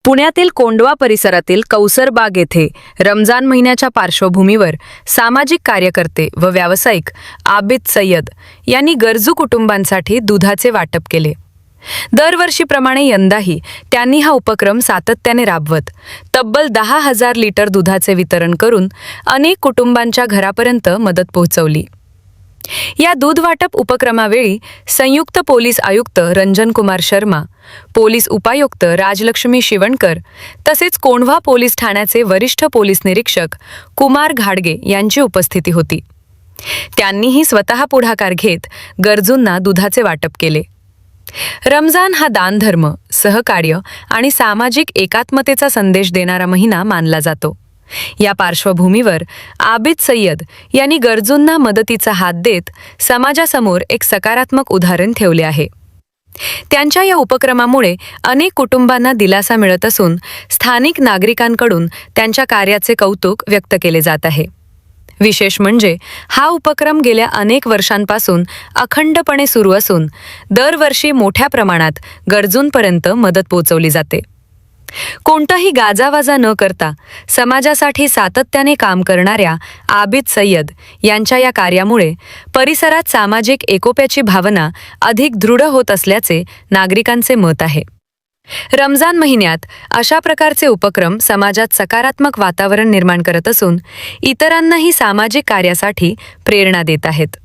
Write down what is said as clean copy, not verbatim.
पुण्यातील कोंढवा परिसरातील कौसरबाग येथे रमजान महिन्याच्या पार्श्वभूमीवर सामाजिक कार्यकर्ते व व्यावसायिक आबिद सय्यद यांनी गरजू कुटुंबांसाठी दुधाचे वाटप केले। दरवर्षीप्रमाणे यंदाही त्यांनी हा उपक्रम सातत्याने राबवत तब्बल 10,000 लिटर दुधाचे वितरण करून अनेक कुटुंबांच्या घरापर्यंत मदत पोहोचवली। या दूध वाटप उपक्रमावेळी संयुक्त पोलीस आयुक्त रंजन कुमार शर्मा, पोलीस उपायुक्त राजलक्ष्मी शिवणकर तसेच कोंढवा पोलीस ठाण्याचे वरिष्ठ पोलीस निरीक्षक कुमार घाडगे यांची उपस्थिती होती। त्यांनीही स्वतः पुढाकार घेत गरजूंना दुधाचे वाटप केले। रमजान हा दानधर्म, सहकार्य आणि सामाजिक एकात्मतेचा संदेश देणारा महिना मानला जातो। या पार्श्वभूमीवर आबिद सय्यद यांनी गरजूंना मदतीचा हात देत समाजासमोर एक सकारात्मक उदाहरण ठेवले आहे। त्यांच्या या उपक्रमामुळे अनेक कुटुंबांना दिलासा मिळत असून स्थानिक नागरिकांकडून त्यांच्या कार्याचे कौतुक व्यक्त केले जात आहे। विशेष म्हणजे हा उपक्रम गेल्या अनेक वर्षांपासून अखंडपणे सुरू असून दरवर्षी मोठ्या प्रमाणात गरजूंपर्यंत मदत पोहोचवली जाते। कोणताही गाजावाजा न करता समाजासाठी सातत्याने काम करणाऱ्या आबिद सय्यद यांच्या या कार्यामुळे परिसरात सामाजिक एकोप्याची भावना अधिक दृढ होत असल्याचे नागरिकांचे मत आहे। रमजान महिन्यात अशा प्रकारचे उपक्रम समाजात सकारात्मक वातावरण निर्माण करत असून इतरांनाही सामाजिक कार्यासाठी प्रेरणा देत आहेत।